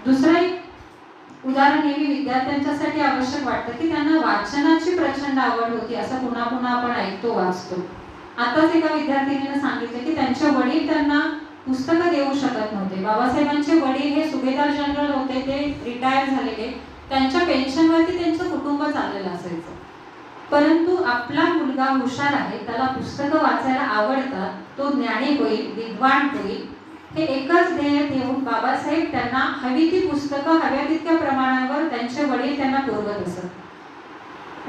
दुसरं एक उदाहरण नेहमी विद्यार्थ्यांच्यासाठी आवश्यक वाटतं की त्यांना वाचनाची प्रचंड आवड होती, असं पुन्हा पुन्हा आपण ऐकतो वाचतो. आताच एका विद्यार्थिनीने सांगितलं की त्यांचे वडील त्यांना पुस्तकं देऊ शकत नव्हते. बाबासाहेबांचे वडील हे सुभेदार जनरल होते, ते रिटायर झालेले, त्यांच्या पेन्शनवरती त्यांचं कुटुंब चाललेलं असायचं. परंतु आपला मुलगा हुशार आहे, त्याला पुस्तकं वाचायला आवडतात, तो ज्ञानी होईल, विद्वान होईल, हे एकच ध्येय ठेवून बाबासाहेब त्यांना हवी ती पुस्तकं हव्या तितक्या प्रमाणावर त्यांचे वडील त्यांना पुरवत असत.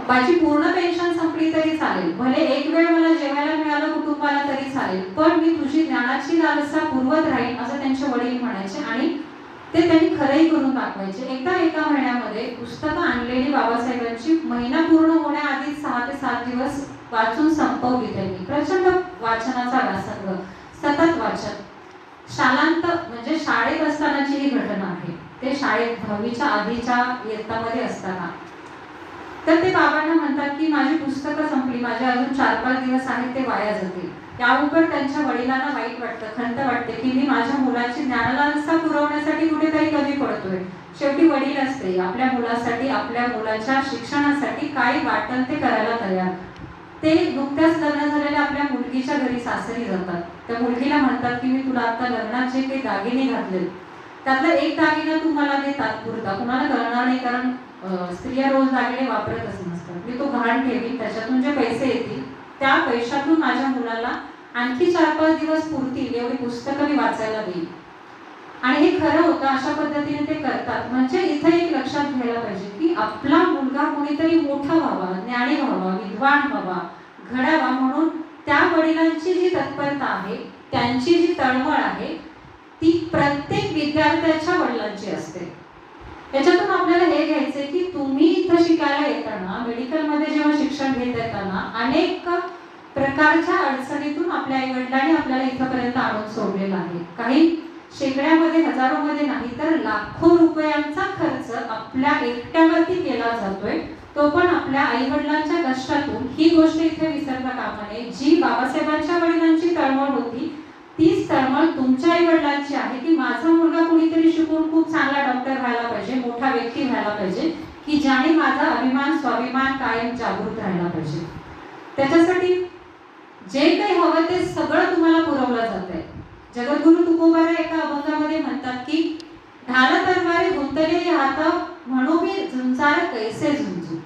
माझी पूर्ण पेन्शन संपली तरी चालेल, भले एक वेळ मला जेवायला मिळालं कुटुंबाला तरी चालेल, पण मी तुझी ज्ञानाची लालसा पुरवत राहील असं त्यांचे वडील म्हणायचे आणि ते त्यांनी खरंही करून दाखवायचे. एकदा एका महिन्यामध्ये पुस्तकं आणलेली बाबासाहेबांची महिना पूर्ण होण्याआधी 6 ते 7 दिवस वाचून संपवली त्यांनी. प्रचंड वाचनाचा व्यासंग, सतत वाचन. शालांत म्हणजे शाळेत असतानाची ही घटना आहे. ते शाळेत 10वीच्या आधीच्या इयत्तामध्ये असताना तर ते बाबांना म्हणतात की माझी पुस्तकं संपली, माझे अजून 4-5 दिवस आहेत, ते वाया जातील. त्यावर त्यांच्या वडिलांना वाईट वाटतं, खंत वाटते की मी माझ्या मुलाची ज्ञानलालसा पुरवण्यासाठी कुठेतरी कमी पडतोय. शेवटी वडील असते, आपल्या मुलासाठी, आपल्या मुलाच्या शिक्षणासाठी काय वाटेल ते करायला तयार. ते नुकत्याच लग्न झालेल्या आपल्या मुलगीच्या घरी सासरी जातात. त्या मुलगीला म्हणतात की मी तुला आता लग्नात जे काही दागिने घातले त्यातला एक दागिना तू मला दे तात्पुरता, कुणाला कळणार नाही, कारण स्त्रिया रोज दागिने वापरतच नसतात. मी तो गहाण ठेवीन, त्याच्यातून जे पैसे येतील त्या पैशातून माझ्या मुलाला आणखी 4-5 दिवस पुरतील एवढी पुस्तकं मी वाचायला देईल. आणि हे खरं होतं, अशा पद्धतीने ते करतात. म्हणजे इथे एक लक्षात घ्यायला पाहिजे की आपला मुलगा कोणीतरी मोठा व्हावा, ज्ञानी व्हावा, विद्वान व्हावा, घडावा, म्हणून त्या वडिलांची जी तत्परता आहे, त्यांची जी तळमळ आहे, ती प्रत्येक विद्यार्थ्याच्या वडिलांची असते. याच्यातून आपल्याला हे घ्यायचंय की तुम्ही इथं शिकायला येताना, मेडिकलमध्ये जेव्हा शिक्षण घेत येताना अनेक प्रकारच्या अडचणीतून आपल्या आई वडिलांनी आपल्याला इथपर्यंत आणून सोडलेला आहे. काही शेकड्यामध्ये, हजारोमध्ये नाही तर लाखो रुपयांचा खर्च आपल्या एकट्यावरती केला जातोय, तो पण आपल्या आई वडिलांच्या कष्टातून. ही गोष्ट इथे विसरता कामा नये. जी बाबासाहेबांच्या वडिलांची तळमळ होती, तीच तळमळ तुमच्या आई वडिलांची आहे की माझा मुलगा कुणीतरी शिकून खूप चांगला डॉक्टर व्हायला पाहिजे, मोठा व्यक्ती व्हायला पाहिजे, की ज्याने माझा अभिमान, स्वाभिमान कायम जागृत राहायला पाहिजे. त्याच्यासाठी जे काही हवं ते सगळं तुम्हाला पुरवलं जात आहे. जगद्गुरु तुकोबाराय एका अभंगामध्ये म्हणतात की ढाल तलवारी गुंतलेली हात म्हणू मी झुंजार कैसे झुंजू.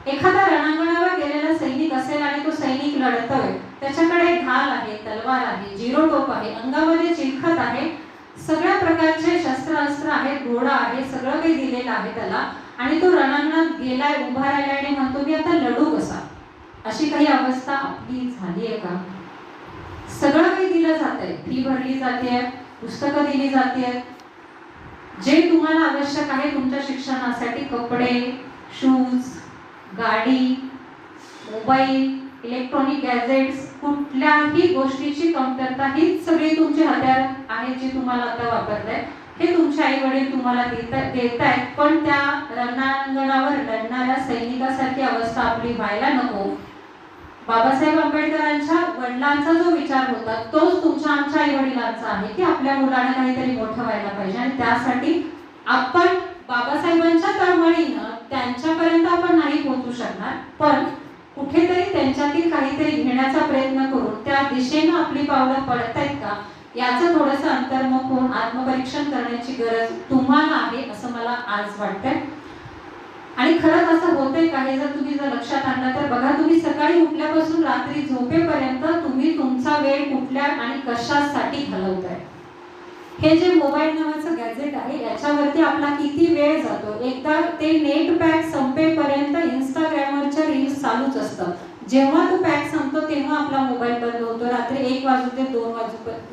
एखादा रणांगणावर गेलेला सैनिक असेल आणि तो सैनिक लढतोय, त्याच्याकडे ढाल आहे, तलवार आहे, जिरोटोप आहे, अंगामध्ये चिलखत आहे, सगळ्या प्रकारचे शस्त्रास्त्र आहेत, घोडा आहे, सगळं काही दिलेलं आहे त्याला, आणि तो रणांगणात गेलाय, उभा राहिलाय आणि म्हणतो मी आता लढू कसा. अशी काही अवस्था आपली झाली आहे का? सगळं काही दिलं जातंय, फी भरली जाते, पुस्तकं दिली जाते, जे तुम्हाला आवश्यक आहे तुमच्या शिक्षणासाठी, कपडे, शूज, गाडी, मोबाईल, इलेक्ट्रॉनिक गॅजेट्स, कुठल्याही गोष्टीची कमतरता, ही सगळी तुमची हत्यार आहेत जी तुम्हाला आता वापरताय. हे तुमचे आई वडील तुम्हाला देतायत, पण त्या रणांगणावर लढणाऱ्या सैनिकासारखी अवस्था आपली व्हायला नको. बाबासाहेब आंबेडकरांच्या वडिलांचा जो विचार होता तोच तुमच्या आमच्या आई वडिलांचा आहे की आपल्या मुलाने काहीतरी मोठं व्हायला पाहिजे, आणि त्यासाठी आपण बाबासाहेबांच्या तळमळीनं त्यांच्यापर्यंत आपण नाही पोहोचू शकणार, पण कुठेतरी त्यांच्यातील काहीतरी घेण्याचा प्रयत्न करून त्या दिशेनं आपली पावलं पडतायत का, याचं थोडंसं अंतर्मुख होऊन आत्मपरीक्षण करण्याची गरज तुम्हाला आहे असं मला आज वाटतंय. आणि खरंच असं होतंय का हे जर लक्षात आणलं तर बघा, तुम्ही सकाळी उठल्यापासून रात्री झोपेपर्यंत तुम्ही तुमचा वेळ कुठल्या आणि कशासाठी घालवताय. हे जे मोबाईल नावाचं गॅजेट आहे याच्यावरती आपला किती वेळ जातो. एकदा ते नेट पॅक संपेपर्यंत इंस्टाग्रामवरच्या रील्स चालूच असतं. जेव्हा तो पॅक संपतो तेव्हा आपला मोबाईल बंद होतो. रात्री 1 वाजू दे, 2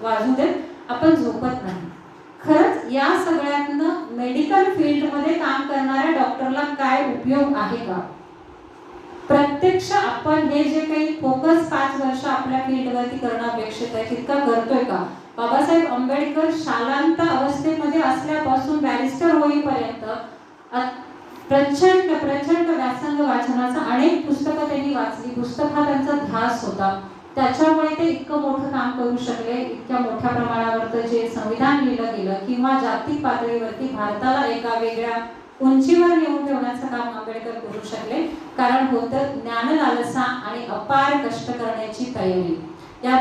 वाजू दे, आपण झोपत नाही. खरंच या सगळ्यातनं मेडिकल फील्डमध्ये काम करणाऱ्या डॉक्टरला काय उपयोग आहे का? प्रत्यक्ष आपण हे जे काही फोकस 5 वर्ष आपल्या फील्डवरती करणं अपेक्षित आहे तितका करतोय का? बाबासाहेब आंबेडकर शालांत अवस्थेमध्ये असल्यापासून बॅरिस्टर होईपर्यंत प्रचंड व्यासंग वाचनाचा अनेक पुस्तकं त्यांनी वाचली. पुस्तक हा त्यांचा ध्यास होता. त्याच्यामुळे ते इतकं मोठं काम करू शकले, इतक्या मोठ्या प्रमाणावर जे संविधान लिहिलं गेलं किंवा जागतिक पातळीवरती भारताला एका वेगळ्या उंचीवर नेऊन ठेवण्याचं काम आंबेडकर करू शकले. कारण होतं ज्ञान लालसा आणि अपार कष्ट करण्याची तयारी. या